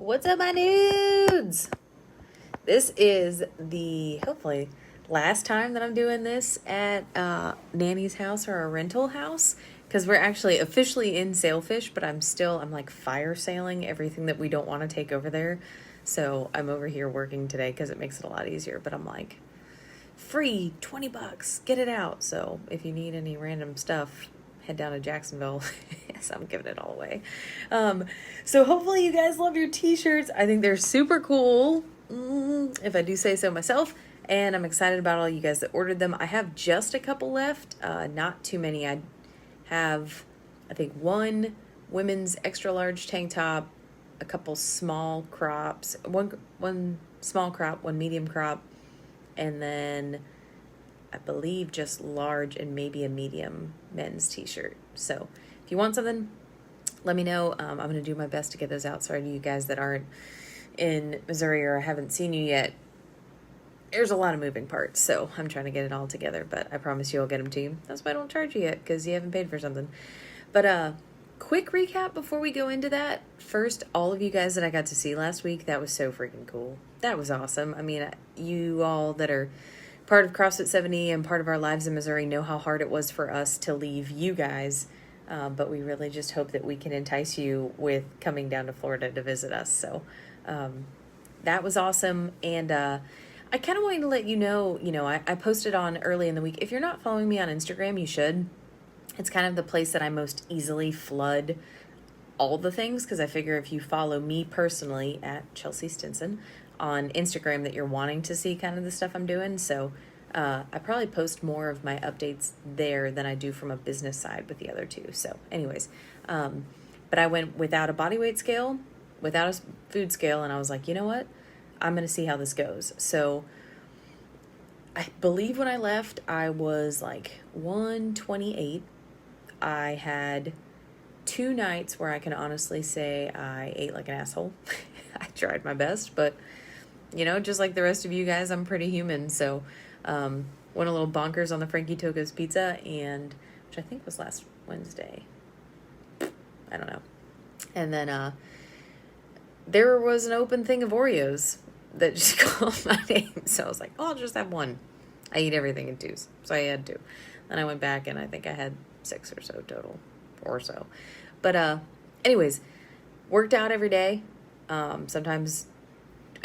What's up, my nudes? This is the, hopefully, last time that I'm doing this at Nanny's house or a rental house, because we're actually officially in Sailfish, but I'm like fire sailing everything that we don't want to take over there. So I'm over here working today because it makes it a lot easier, but I'm like, free, $20, get it out. So if you need any random stuff, head down to Jacksonville. Yes, I'm giving it all away. So hopefully you guys love your t-shirts. I think they're super cool, if I do say so myself. And I'm excited about all you guys that ordered them. I have just a couple left, not too many. I have, I think, one women's extra large tank top, a couple small crops, one small crop, one medium crop, and then I believe just large and maybe a medium men's t-shirt. So if you want something, let me know. I'm going to do my best to get those out. Sorry to you guys that aren't in Missouri or haven't seen you yet. There's a lot of moving parts, so I'm trying to get it all together, but I promise you I'll get them to you. That's why I don't charge you yet, because you haven't paid for something. But quick recap before we go into that. First, all of you guys that I got to see last week, that was so freaking cool. That was awesome. I mean, you all that are part of CrossFit 70 and part of our lives in Missouri know how hard it was for us to leave you guys, but we really just hope that we can entice you with coming down to Florida to visit us. So that was awesome. And I kind of wanted to let you know, I posted on early in the week. If you're not following me on Instagram, you should. It's kind of the place that I most easily flood all the things, because I figure if you follow me personally at Chelsea Stinson on Instagram, that you're wanting to see kind of the stuff I'm doing. So I probably post more of my updates there than I do from a business side with the other two. So anyways, but I went without a body weight scale, without a food scale, and I was like, you know what? I'm going to see how this goes. So I believe when I left, I was like 128. I had 2 nights where I can honestly say I ate like an asshole. I tried my best, but just like the rest of you guys, I'm pretty human. So went a little bonkers on the Frankie Togo's pizza, and which I think was last Wednesday. I don't know. And then there was an open thing of Oreos that just called my name. So I was like, oh, I'll just have one. I eat everything in 2s, so I had 2. Then I went back and I think I had 6 or so total, or so. But anyways, worked out every day. Sometimes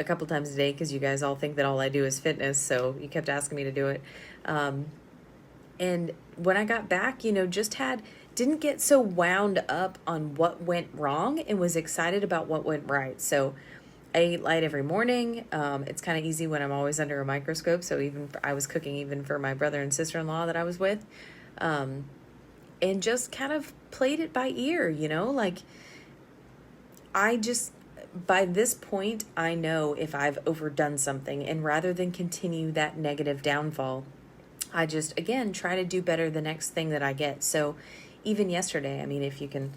a couple times a day, because you guys all think that all I do is fitness, so you kept asking me to do it. And when I got back, didn't get so wound up on what went wrong and was excited about what went right. So I ate light every morning. It's kind of easy when I'm always under a microscope. So I was cooking even for my brother and sister-in-law that I was with, and just kind of played it by ear, by this point, I know if I've overdone something, and rather than continue that negative downfall, I just, again, try to do better the next thing that I get. So even yesterday, I mean, if you can,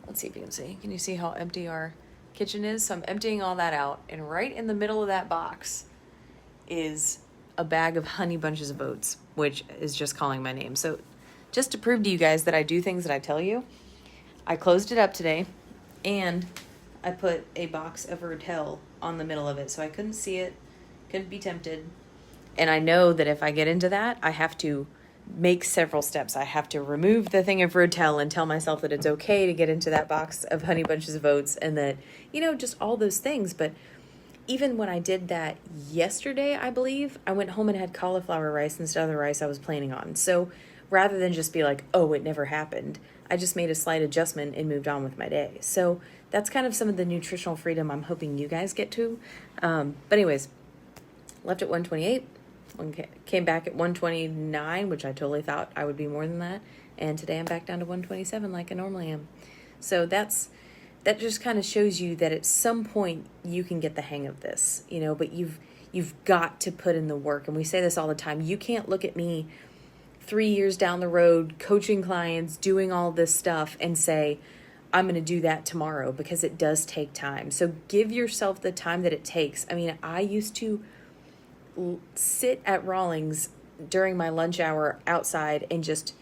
let's see if you can see. Can you see how empty our kitchen is? So I'm emptying all that out, and right in the middle of that box is a bag of Honey Bunches of Oats, which is just calling my name. So just to prove to you guys that I do things that I tell you, I closed it up today, and I put a box of Rotel on the middle of it, so I couldn't see it, couldn't be tempted. And I know that if I get into that, I have to make several steps. I have to remove the thing of Rotel and tell myself that it's okay to get into that box of Honey Bunches of Oats, and that, just all those things. But even when I did that yesterday, I believe, I went home and had cauliflower rice instead of the rice I was planning on. So rather than just be like, oh, it never happened, I just made a slight adjustment and moved on with my day. So that's kind of some of the nutritional freedom I'm hoping you guys get to. But anyways, left at 128, came back at 129, which I totally thought I would be more than that. And today I'm back down to 127 like I normally am. So that just kind of shows you that at some point you can get the hang of this, but you've got to put in the work. And we say this all the time. You can't look at me 3 years down the road, coaching clients, doing all this stuff, and say, I'm going to do that tomorrow, because it does take time. So give yourself the time that it takes. I mean, I used to sit at Rawlings during my lunch hour outside and just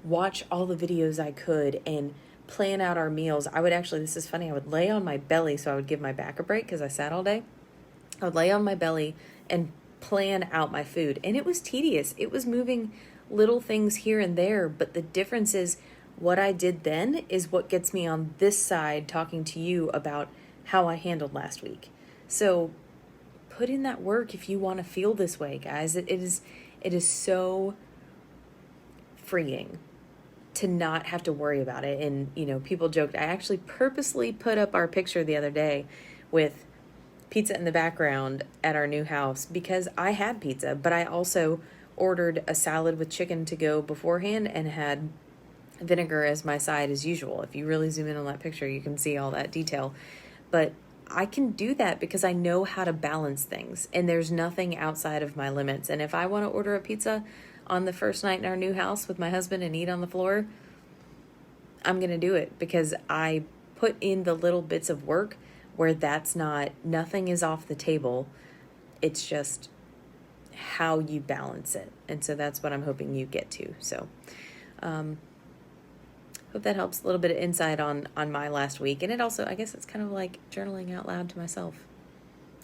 watch all the videos I could and plan out our meals, I would actually, this is funny, I would lay on my belly so I would give my back a break because I sat all day. I would lay on my belly and plan out my food. And it was tedious. It was moving little things here and there. But the difference is what I did then is what gets me on this side talking to you about how I handled last week. So put in that work if you want to feel this way, guys. It is so freeing to not have to worry about it. And, people joked, I actually purposely put up our picture the other day with pizza in the background at our new house because I had pizza, but I also ordered a salad with chicken to go beforehand and had vinegar as my side as usual. If you really zoom in on that picture, you can see all that detail. But I can do that because I know how to balance things, and there's nothing outside of my limits. And if I want to order a pizza on the first night in our new house with my husband and eat on the floor, I'm going to do it because I put in the little bits of work where nothing is off the table. It's just how you balance it. And so that's what I'm hoping you get to. So, hope that helps. A little bit of insight on my last week. And it also, I guess it's kind of like journaling out loud to myself.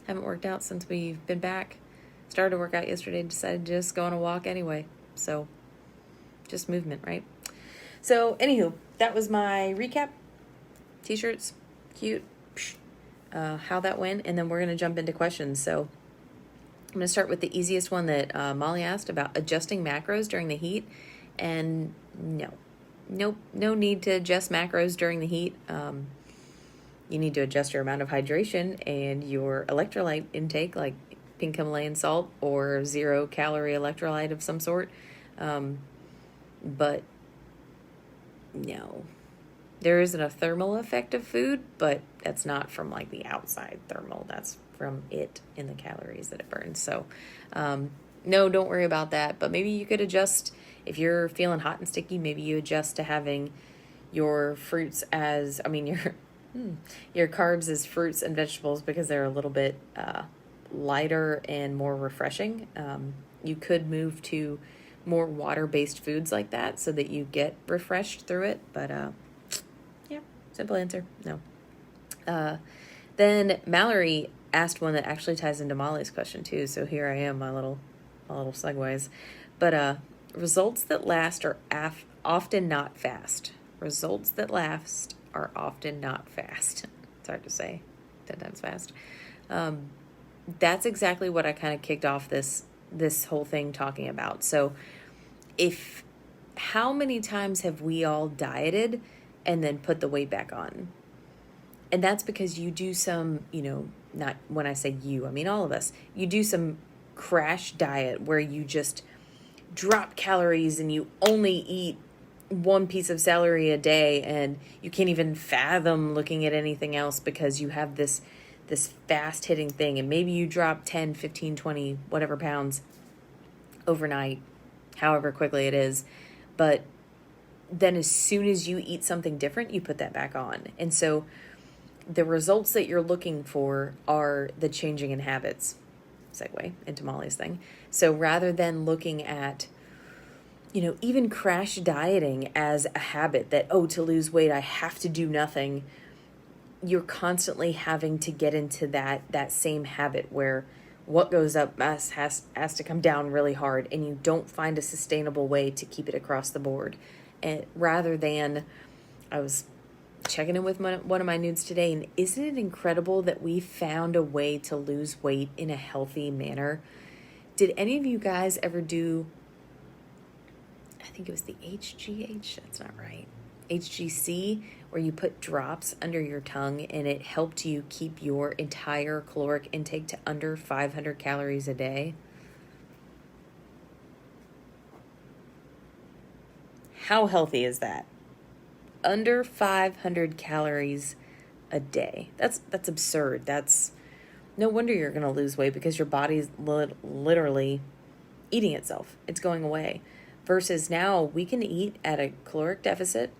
Haven't worked out since we've been back. Started to work out yesterday, decided to just go on a walk anyway. So just movement, right? So anywho, that was my recap. T-shirts, cute. How that went, and then we're going to jump into questions. So I'm going to start with the easiest one that Molly asked about adjusting macros during the heat. And no need to adjust macros during the heat. You need to adjust your amount of hydration and your electrolyte intake, like pink Himalayan salt or 0-calorie electrolyte of some sort. But no. There isn't a thermal effect of food, but that's not from like the outside thermal. That's from it in the calories that it burns. So, no, don't worry about that. But maybe you could adjust if you're feeling hot and sticky. Maybe you adjust to having your fruits your carbs as fruits and vegetables because they're a little bit lighter and more refreshing. You could move to more water-based foods like that so that you get refreshed through it. But yeah, simple answer, no. Then Mallory asked one that actually ties into Molly's question too. So here I am, my little segues. But results that last are often not fast. Results that last are often not fast. It's hard to say 10 times fast. That's exactly what I kind of kicked off this whole thing talking about. So how many times have we all dieted and then put the weight back on? And that's because you do some, not when I say you, I mean all of us, you do some crash diet where you just drop calories and you only eat one piece of celery a day and you can't even fathom looking at anything else because you have this fast hitting thing, and maybe you drop 10, 15, 20, whatever pounds overnight, however quickly it is. But then as soon as you eat something different, you put that back on. And so the results that you're looking for are the changing in habits. Segue into Molly's thing. So rather than looking at, even crash dieting as a habit that, to lose weight, I have to do nothing. You're constantly having to get into that same habit where what goes up has to come down really hard, and you don't find a sustainable way to keep it across the board. And rather than, I was checking in with one of my nudes today, and isn't it incredible that we found a way to lose weight in a healthy manner? Did any of you guys ever do, I think it was the HGH, that's not right, HGC, where you put drops under your tongue and it helped you keep your entire caloric intake to under 500 calories a day? How healthy is that? Under 500 calories a day. That's absurd. That's no wonder you're going to lose weight, because your body's literally eating itself. It's going away. Versus now we can eat at a caloric deficit,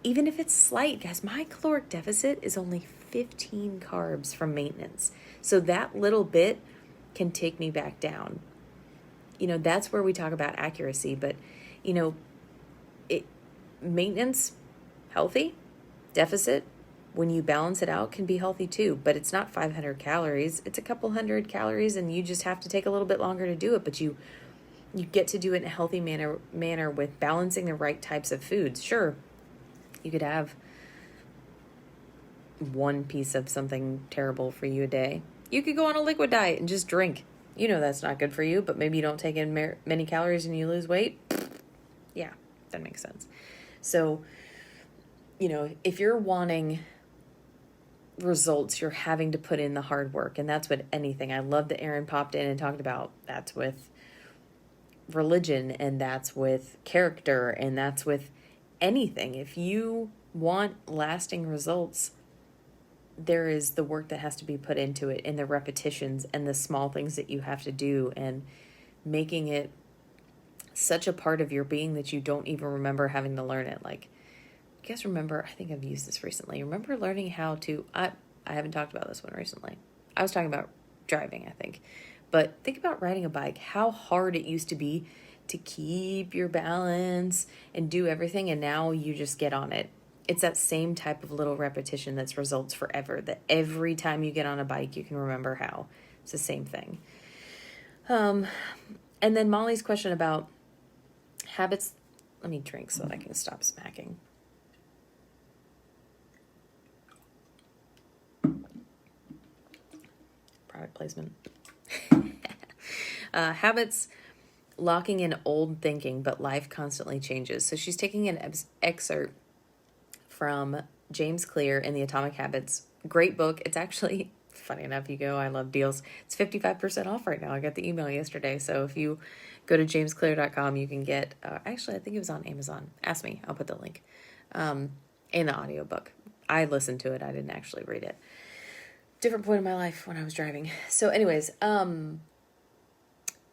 even if it's slight. Guys, my caloric deficit is only 15 carbs from maintenance. So that little bit can take me back down. That's where we talk about accuracy, but maintenance, healthy, Deficit, when you balance it out, can be healthy too, but it's not 500 calories. It's a couple hundred calories, and you just have to take a little bit longer to do it, but you get to do it in a healthy manner with balancing the right types of foods. Sure, you could have one piece of something terrible for you a day. You could go on a liquid diet and just drink. You know that's not good for you, but maybe you don't take in many calories and you lose weight. Yeah, that makes sense. So, if you're wanting results, you're having to put in the hard work, and that's with anything. I love that Erin popped in and talked about that's with religion, and that's with character, and that's with anything. If you want lasting results, there is the work that has to be put into it, and the repetitions and the small things that you have to do, and making it such a part of your being that you don't even remember having to learn it. Like, you guys remember, I think I've used this recently. Remember learning how to, I haven't talked about this one recently. I was talking about driving, I think. But think about riding a bike, how hard it used to be to keep your balance and do everything. And now you just get on it. It's that same type of little repetition that's results forever, that every time you get on a bike, you can remember how. It's the same thing. And then Molly's question about habits. Let me drink so that I can stop smacking. Product placement. Habits, locking in old thinking, but life constantly changes. So she's taking an excerpt from James Clear in The Atomic Habits. Great book. It's actually, funny enough, I love deals. It's 55% off right now. I got the email yesterday. So if you go to jamesclear.com, you can get, actually, I think it was on Amazon. Ask me. I'll put the link in the audiobook. I listened to it. I didn't actually read it. Different point in my life when I was driving. So anyways,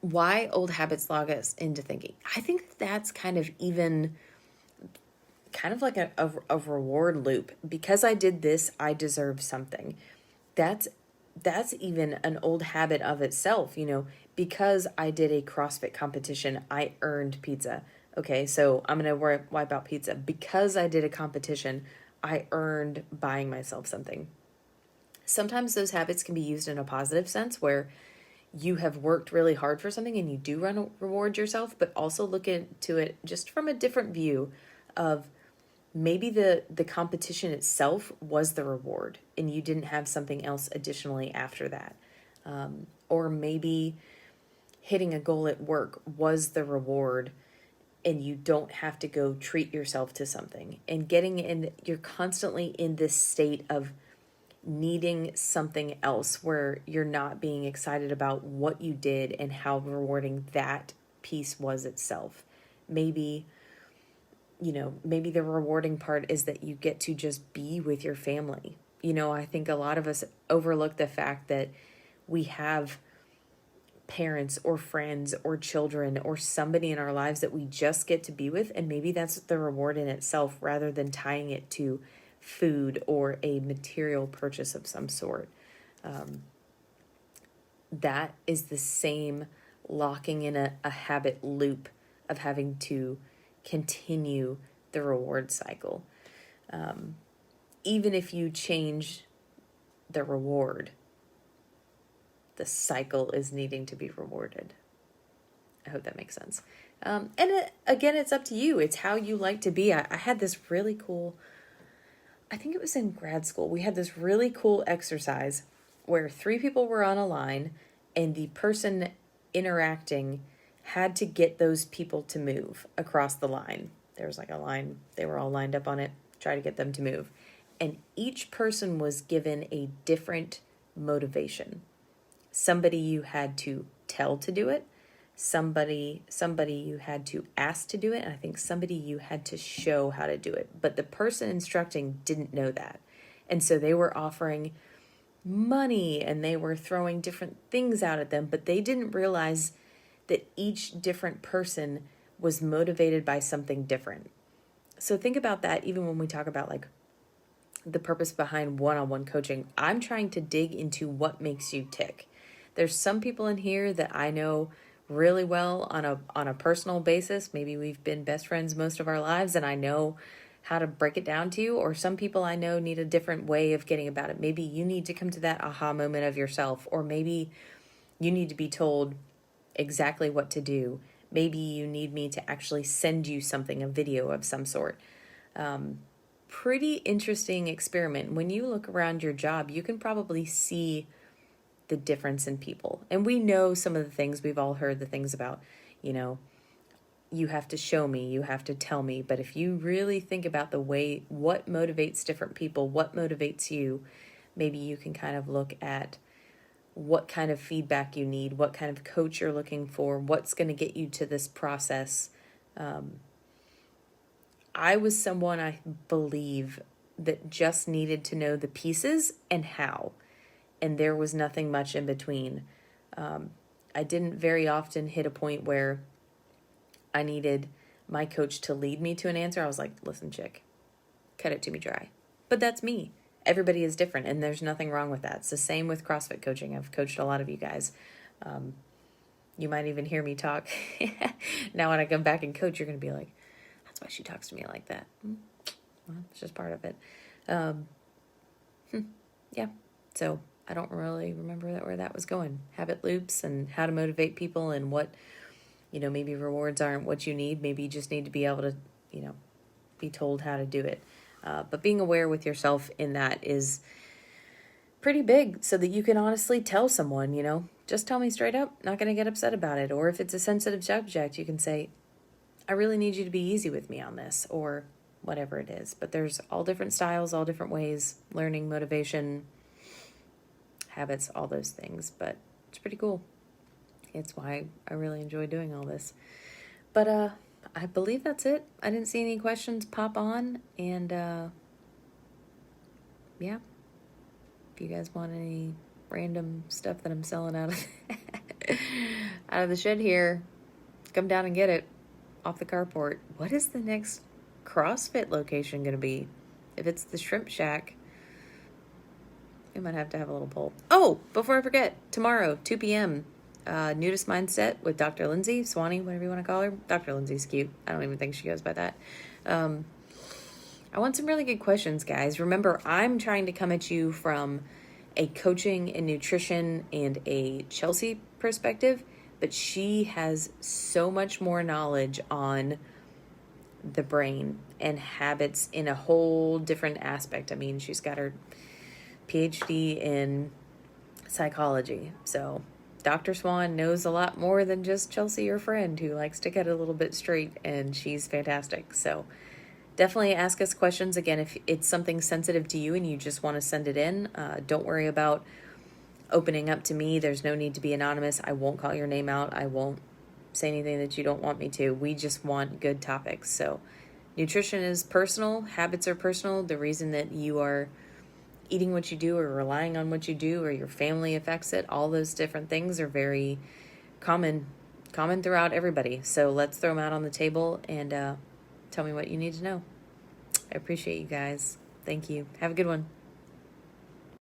why old habits log us into thinking? I think that's kind of like a reward loop. Because I did this, I deserve something. That's even an old habit of itself. Because I did a CrossFit competition, I earned pizza. Okay, so I'm going to wipe out pizza. Because I did a competition, I earned buying myself something. Sometimes those habits can be used in a positive sense, where you have worked really hard for something and you do reward yourself, but also look into it just from a different view of maybe the competition itself was the reward and you didn't have something else additionally after that. Or maybe hitting a goal at work was the reward and you don't have to go treat yourself to something. And you're constantly in this state of needing something else where you're not being excited about what you did and how rewarding that piece was itself. Maybe the rewarding part is that you get to just be with your family. I think a lot of us overlook the fact that we have parents or friends or children or somebody in our lives that we just get to be with, and maybe that's the reward in itself rather than tying it to food or a material purchase of some sort. That is the same locking in a habit loop of having to continue the reward cycle. Even if you change the reward, the cycle is needing to be rewarded. I hope that makes sense. Again, it's up to you. It's how you like to be. I had this really cool, I think it was in grad school, we had this really cool exercise where 3 people were on a line and the person interacting had to get those people to move across the line. There was like a line, they were all lined up on it, try to get them to move. And each person was given a different motivation. Somebody you had to tell to do it, somebody you had to ask to do it, and I think somebody you had to show how to do it. But the person instructing didn't know that. And so they were offering money and they were throwing different things out at them, but they didn't realize that each different person was motivated by something different. So think about that even when we talk about like the purpose behind one-on-one coaching. I'm trying to dig into what makes you tick. There's some people in here that I know really well on a personal basis. Maybe we've been best friends most of our lives, and I know how to break it down to you, or some people I know need a different way of getting about it. Maybe you need to come to that aha moment of yourself, or maybe you need to be told exactly what to do. Maybe you need me to actually send you something, a video of some sort. Pretty interesting experiment. When you look around your job, you can probably see the difference in people. And we know some of the things, we've all heard the things about, you have to show me, you have to tell me. But if you really think about the way, what motivates different people, what motivates you, maybe you can kind of look at what kind of feedback you need, what kind of coach you're looking for, what's going to get you to this process. I was someone, I believe, that just needed to know the pieces and how, and there was nothing much in between. I didn't very often hit a point where I needed my coach to lead me to an answer. I was like, listen, chick, cut it to me dry. But that's me. Everybody is different, and there's nothing wrong with that. It's the same with CrossFit coaching. I've coached a lot of you guys. You might even hear me talk. Now when I come back and coach, you're going to be like, that's why she talks to me like that. Well, it's just part of it. Yeah. So I don't really remember where that was going. Habit loops and how to motivate people, and what, maybe rewards aren't what you need. Maybe you just need to be able to, be told how to do it. But being aware with yourself in that is pretty big, so that you can honestly tell someone, just tell me straight up, not going to get upset about it. Or if it's a sensitive subject, you can say, I really need you to be easy with me on this, or whatever it is. But there's all different styles, all different ways, learning, motivation, habits, all those things. But it's pretty cool. It's why I really enjoy doing all this. But I believe that's it. I didn't see any questions pop on. And yeah, if you guys want any random stuff that I'm selling out of the shed here, come down and get it off the carport. What is the next CrossFit location going to be? If it's the Shrimp Shack, we might have to have a little poll. Oh, before I forget, tomorrow, 2 p.m., Nudist Mindset with Dr. Lindsay, Swanee, whatever you want to call her. Dr. Lindsay's cute. I don't even think she goes by that. I want some really good questions, guys. Remember, I'm trying to come at you from a coaching and nutrition and a Chelsea perspective, but she has so much more knowledge on the brain and habits in a whole different aspect. I mean, she's got her PhD in psychology. So Dr. Swan knows a lot more than just Chelsea, your friend, who likes to get a little bit straight, and she's fantastic. So definitely ask us questions. Again, if it's something sensitive to you and you just want to send it in, don't worry about opening up to me. There's no need to be anonymous. I won't call your name out. I won't say anything that you don't want me to. We just want good topics. So nutrition is personal. Habits are personal. The reason that you are eating what you do, or relying on what you do, or your family affects it, all those different things are very common throughout everybody. So let's throw them out on the table and tell me what you need to know. I appreciate you guys. Thank you. Have a good one.